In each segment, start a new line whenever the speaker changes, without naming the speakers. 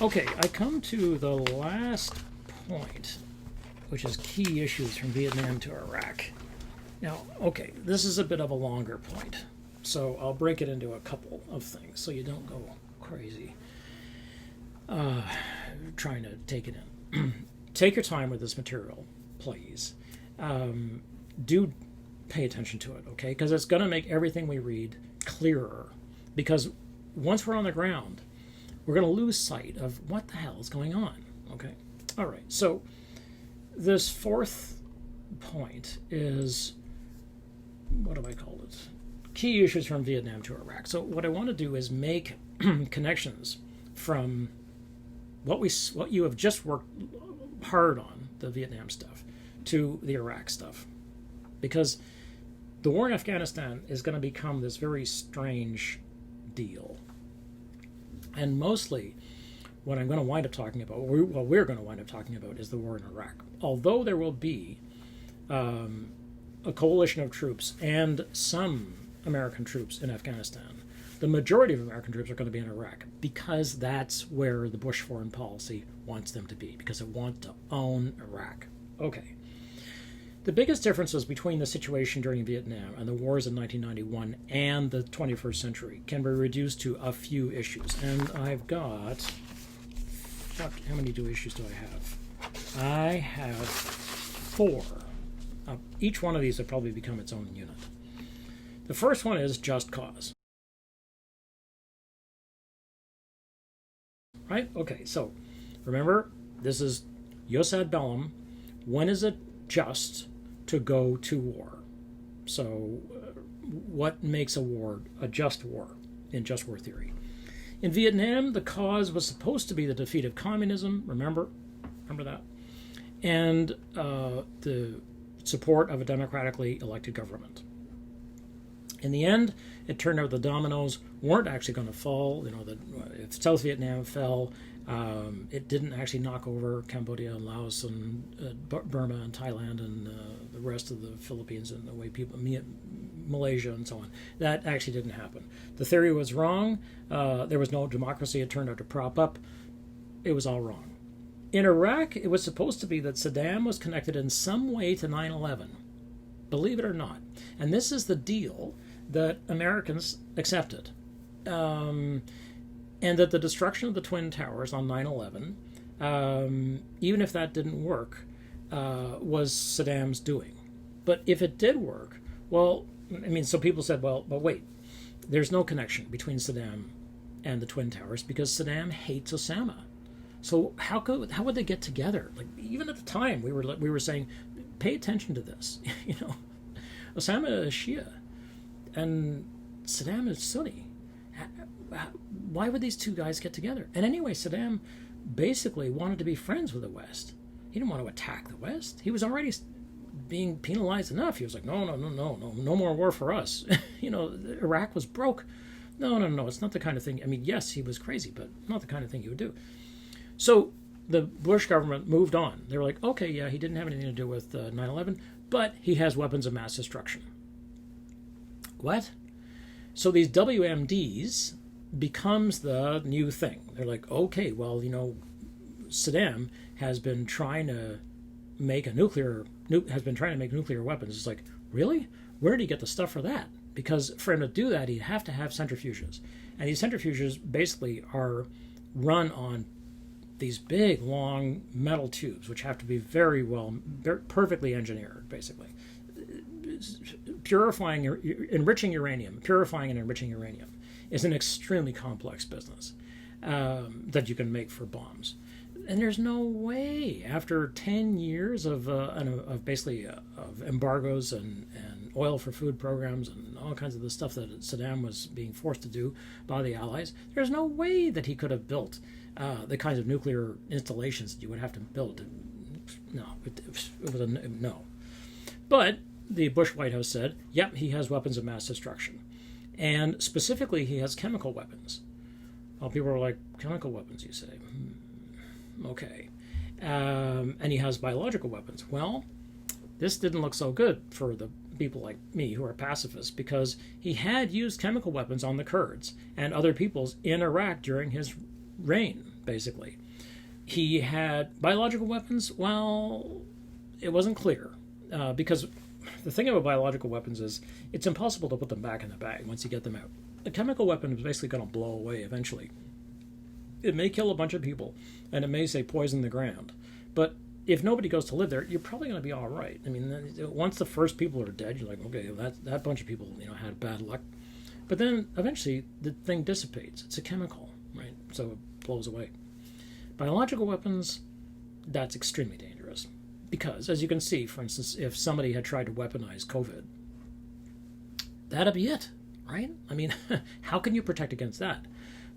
Okay, I come to the last point, which is key issues from Vietnam to Iraq. Now, okay, this is a bit of a longer point, so I'll break it into a couple of things so you don't go crazy trying to take it in. Take your time with this material, please. Do pay attention to it, okay? Because it's going to make everything we read clearer. Because once we're on the ground, we're going to lose sight of what the hell is going on, okay? All right, so this fourth point is, what do I call it? Key issues from Vietnam to Iraq. So what I want to do is make connections from what you have just worked hard on, the Vietnam stuff, to the Iraq stuff. Because the war in Afghanistan is going to become this very strange deal. And mostly what I'm going to wind up talking about, what we're going to wind up talking about, is the war in Iraq. Although there will be a coalition of troops and some American troops in Afghanistan, the majority of American troops are going to be in Iraq because that's where the Bush foreign policy wants them to be, because it wants to own Iraq. Okay. The biggest differences between the situation during Vietnam and the wars in 1991 and the 21st century can be reduced to a few issues. And I've got... how many issues do I have? I have 4. Each one of these will probably become its own unit. The first one is just cause. Right? Okay, so remember, this is jus ad bellum. When is it just to go to war? So what makes a war a just war in just war theory? In Vietnam, the cause was supposed to be the defeat of communism, remember that, and the support of a democratically elected government. In the end, it turned out the dominoes weren't actually going to fall. You know, if South Vietnam fell, it didn't actually knock over Cambodia and Laos and Burma and Thailand and the rest of the Philippines and the way people, Malaysia and so on. That actually didn't happen. The theory was wrong. There was no democracy it turned out to prop up. It was all wrong. In Iraq, it was supposed to be that Saddam was connected in some way to 9/11. Believe it or not. And this is the deal that Americans accepted. And that the destruction of the Twin Towers on 9/11, even if that didn't work, was Saddam's doing. But if it did work, well, I mean, so people said, well, but wait, there's no connection between Saddam and the Twin Towers because Saddam hates Osama. So how would they get together? Like, even at the time, we were saying, pay attention to this. You know, Osama is Shia, and Saddam is Sunni. Why would these two guys get together? And anyway, Saddam basically wanted to be friends with the West. He didn't want to attack the West. He was already being penalized enough. He was like, no more war for us. You know, Iraq was broke. No, it's not the kind of thing. I mean, yes, he was crazy, but not the kind of thing he would do. So the Bush government moved on. They were like, okay, yeah, he didn't have anything to do with 9/11, but he has weapons of mass destruction. What? So these WMDs becomes the new thing. They're like, okay, well, you know, Saddam has been trying to make nuclear weapons. It's like, really? Where did he get the stuff for that? Because for him to do that, he'd have to have centrifuges. And these centrifuges basically are run on these big, long metal tubes, which have to be very perfectly engineered, basically. Purifying and enriching uranium is an extremely complex business that you can make for bombs. And there's no way, after 10 years of embargoes and oil for food programs and all kinds of the stuff that Saddam was being forced to do by the Allies, there's no way that he could have built the kinds of nuclear installations that you would have to build. No, it was a no. But the Bush White House said, yep, he has weapons of mass destruction. And specifically, he has chemical weapons. Well, people are like, chemical weapons, you say? Okay. And he has biological weapons. Well, this didn't look so good for the people like me who are pacifists, because he had used chemical weapons on the Kurds and other peoples in Iraq during his reign, basically. He had biological weapons. Well, it wasn't clear because the thing about biological weapons is it's impossible to put them back in the bag once you get them out. A chemical weapon is basically going to blow away eventually. It may kill a bunch of people, and it may, say, poison the ground. But if nobody goes to live there, you're probably going to be all right. I mean, once the first people are dead, you're like, okay, that bunch of people, had bad luck. But then eventually the thing dissipates. It's a chemical, right? So it blows away. Biological weapons, that's extremely dangerous. Because, as you can see, for instance, if somebody had tried to weaponize COVID, that'd be it, right? I mean, how can you protect against that?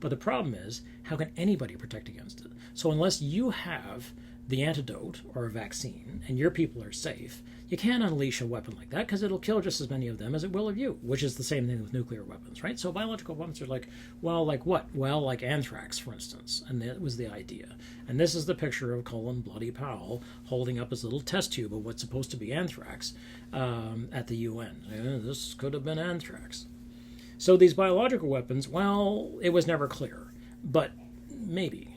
But the problem is, how can anybody protect against it? So unless you have the antidote or a vaccine and your people are safe, you can't unleash a weapon like that because it'll kill just as many of them as it will of you, which is the same thing with nuclear weapons, right? So biological weapons are like, well, like what? Well, like anthrax, for instance, and that was the idea. And this is the picture of Colin Bloody Powell holding up his little test tube of what's supposed to be anthrax at the UN. This could have been anthrax. So these biological weapons, well, it was never clear, but maybe.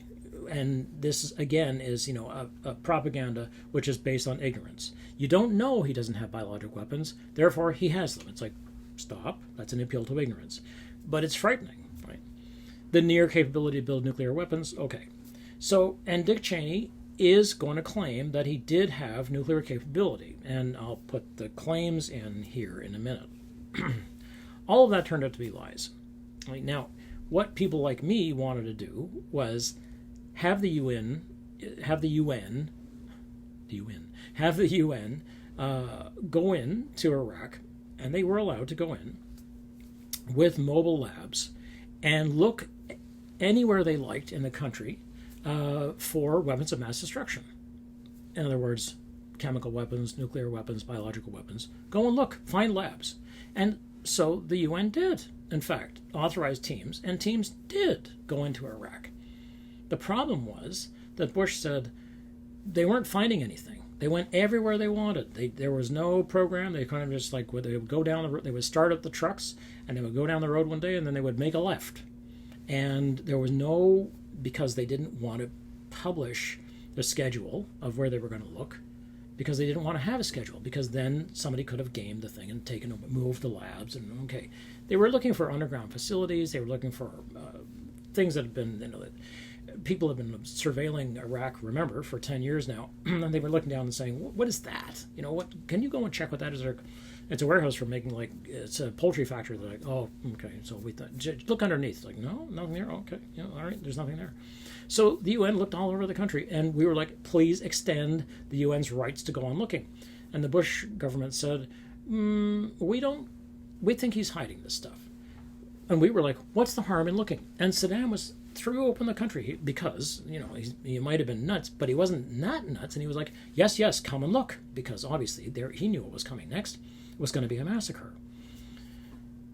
And this, again, is, a propaganda which is based on ignorance. You don't know he doesn't have biological weapons, therefore he has them. It's like, stop, that's an appeal to ignorance. But it's frightening, right? The near capability to build nuclear weapons, okay. So, and Dick Cheney is going to claim that he did have nuclear capability, and I'll put the claims in here in a minute. All of that turned out to be lies. Right? Now, what people like me wanted to do was have the UN go in to Iraq, and they were allowed to go in with mobile labs and look anywhere they liked in the country for weapons of mass destruction. In other words, chemical weapons, nuclear weapons, biological weapons. Go and look, find labs. And so the UN did, in fact, authorize teams, and teams did go into Iraq. The problem was that Bush said they weren't finding anything. They went everywhere they wanted. There was no program. They kind of just they would go down the road. They would start up the trucks, and they would go down the road one day, and then they would make a left. And there was no, because they didn't want to publish the schedule of where they were going to look, because they didn't want to have a schedule, because then somebody could have gamed the thing and moved the labs. And okay, they were looking for underground facilities. They were looking for things that had been, people have been surveilling Iraq, remember, for 10 years now, and they were looking down and saying, what is that? What can you go and check what that is? It's a warehouse for making, it's a poultry factory. They're like, oh, okay, so we thought, look underneath. Like, no, nothing there, okay, all right, there's nothing there. So the UN looked all over the country, and we were like, please extend the UN's rights to go on looking. And the Bush government said, we think he's hiding this stuff. And we were like, what's the harm in looking? And Saddam threw open the country because, he might have been nuts, but he wasn't that nuts. And he was like, yes, come and look. Because obviously he knew what was coming next. It was going to be a massacre.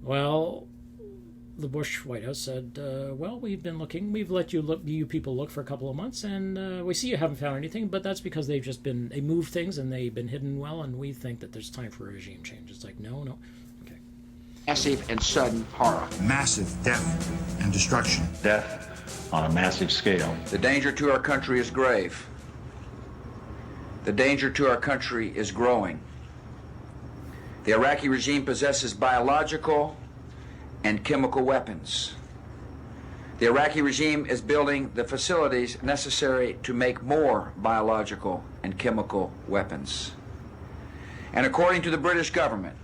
Well, the Bush White House said, well, we've been looking. We've let you people look for a couple of months, and we see you haven't found anything, but that's because they moved things and they've been hidden well, and we think that there's time for a regime change. It's like, no. Okay.
Massive and sudden horror.
Massive death and destruction.
Death on a massive scale.
The danger to our country is grave. The danger to our country is growing. The Iraqi regime possesses biological and chemical weapons. The Iraqi regime is building the facilities necessary to make more biological and chemical weapons. And according to the British government,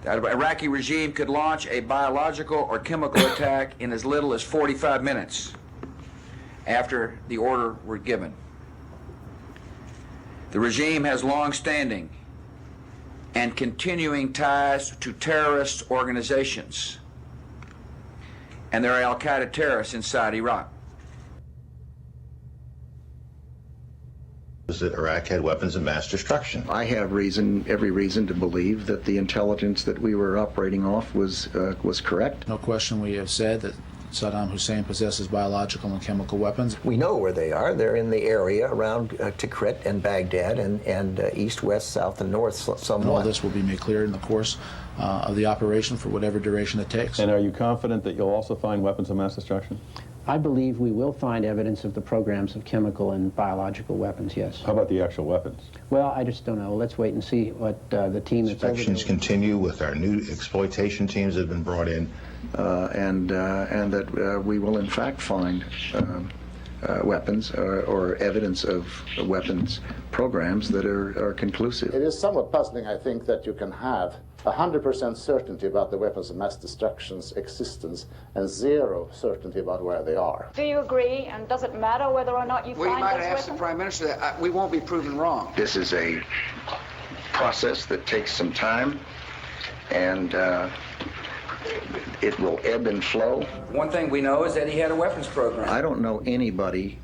the Iraqi regime could launch a biological or chemical attack in as little as 45 minutes after the order were given. The regime has long-standing and continuing ties to terrorist organizations, and there are al-Qaeda terrorists inside Iraq.
That Iraq had weapons of mass destruction.
I have every reason to believe that the intelligence that we were operating off was correct.
No question we have said that Saddam Hussein possesses biological and chemical weapons.
We know where they are. They're in the area around Tikrit and Baghdad and east, west, south, and north somewhat.
And all this will be made clear in the course of the operation for whatever duration it takes.
And are you confident that you'll also find weapons of mass destruction? I believe we will find evidence of the programs of chemical and biological weapons, yes.
How about the actual weapons?
Well, I just don't know. Let's wait and see what the team that's over
Inspections
there...
continue with our new exploitation teams that have been brought in.
And that we will in fact find weapons or evidence of weapons programs that are conclusive.
It is somewhat puzzling, I think, that you can have 100% certainty about the weapons of mass destruction's existence and zero certainty about where they are.
Do you agree? And does it matter whether or not you
Well, you
find
might
this
ask the
weapon?
Prime Minister that. We won't be proven wrong.
This is a process that takes some time, and it will ebb and flow.
One thing we know is that he had a weapons program.
I don't know anybody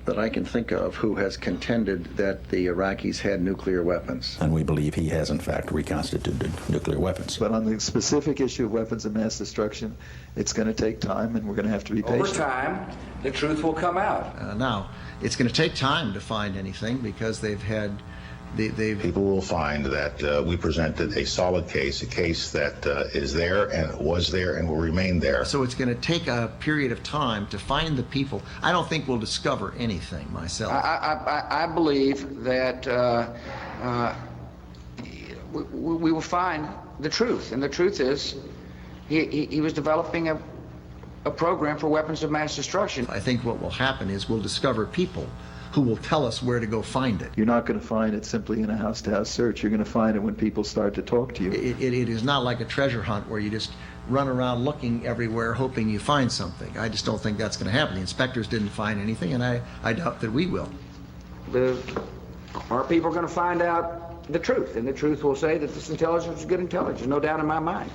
that I can think of who has contended that the Iraqis had nuclear weapons.
And we believe he has, in fact, reconstituted nuclear weapons.
But on the specific issue of weapons of mass destruction, it's going to take time, and we're going to have to be patient.
Over time, the truth will come out.
Now, it's going to take time to find anything because they've had...
People will find that we presented a solid case, a case that is there and was there and will remain there.
So it's going to take a period of time to find the people. I don't think we'll discover anything myself.
I believe that we will find the truth, and the truth is he was developing a program for weapons of mass destruction.
I think what will happen is we'll discover people who will tell us where to go find it.
You're not going to find it simply in a house-to-house search. You're going to find it when people start to talk to you.
It is not like a treasure hunt where you just run around looking everywhere hoping you find something. I just don't think that's going to happen. The inspectors didn't find anything, and I doubt that we will.
Our people are going to find out the truth, and the truth will say that this intelligence is good intelligence, no doubt in my mind.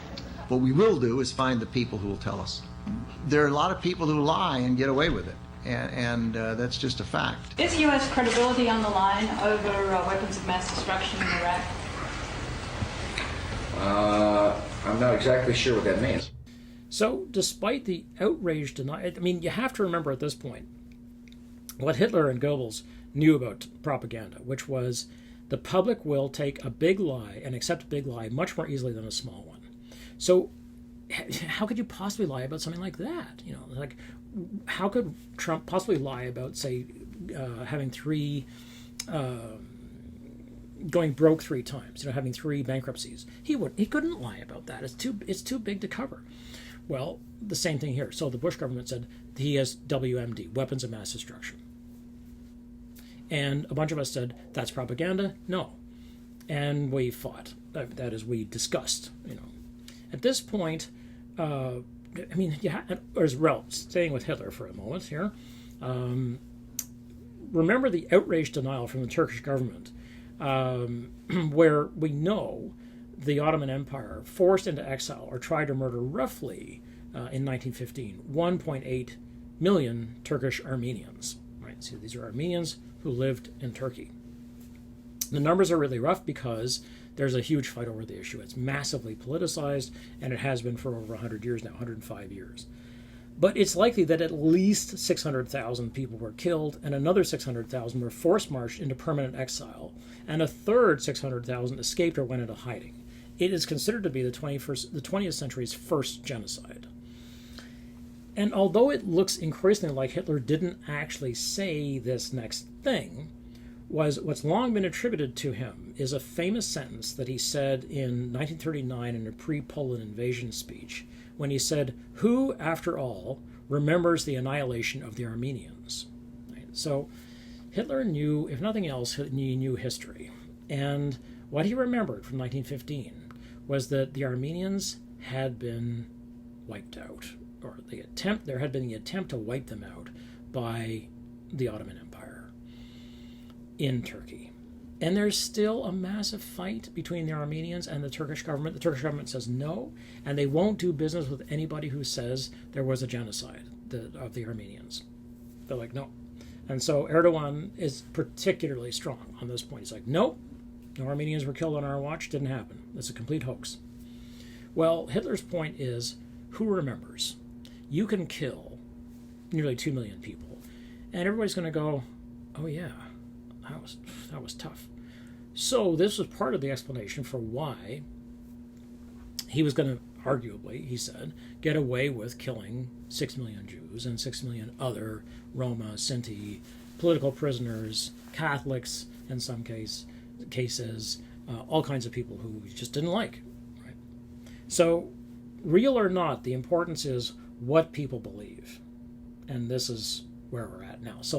What we will do is find the people who will tell us. There are a lot of people who lie and get away with it. And that's just a fact.
Is U.S. credibility on the line over weapons of mass destruction in Iraq?
I'm not exactly sure what that means.
So, despite the outraged denial, I mean, you have to remember at this point what Hitler and Goebbels knew about propaganda, which was the public will take a big lie and accept a big lie much more easily than a small one. So, how could you possibly lie about something like that? You know, like, how could Trump possibly lie about, say, having going broke 3 times, you know, having 3 bankruptcies? He couldn't lie about that. It's too big to cover. Well, the same thing here. So the Bush government said he has WMD, weapons of mass destruction. And a bunch of us said, that's propaganda? No. And we fought. That is, we discussed, you know. At this point, I mean, staying with Hitler for a moment here, remember the outraged denial from the Turkish government, where we know the Ottoman Empire forced into exile or tried to murder roughly, in 1915, 1.8 million Turkish Armenians. Right? So these are Armenians who lived in Turkey. The numbers are really rough because there's a huge fight over the issue. It's massively politicized, and it has been for over 100 years now, 105 years. But it's likely that at least 600,000 people were killed, and another 600,000 were force-marched into permanent exile, and a third 600,000 escaped or went into hiding. It is considered to be the 20th century's first genocide. And although it looks increasingly like Hitler didn't actually say this next thing, what's long been attributed to him is a famous sentence that he said in 1939 in a pre-Poland invasion speech, when he said, "Who, after all, remembers the annihilation of the Armenians?" Right? So Hitler knew, if nothing else, he knew history. And what he remembered from 1915 was that the Armenians had been wiped out, or there had been the attempt to wipe them out by the Ottoman Empire in Turkey. And there's still a massive fight between the Armenians and the Turkish government. The Turkish government says no, and they won't do business with anybody who says there was a genocide of the Armenians. They're like, no. And so Erdogan is particularly strong on this point. He's like, no Armenians were killed on our watch, didn't happen. It's a complete hoax. Well, Hitler's point is, who remembers? You can kill nearly 2 million people, and everybody's going to go, oh yeah, that was tough. So this was part of the explanation for why he was going to arguably, he said, get away with killing 6 million Jews and 6 million other Roma, Sinti, political prisoners, Catholics in some cases, all kinds of people who he just didn't like. Right? So, real or not, the importance is what people believe. And this is where we're at now. So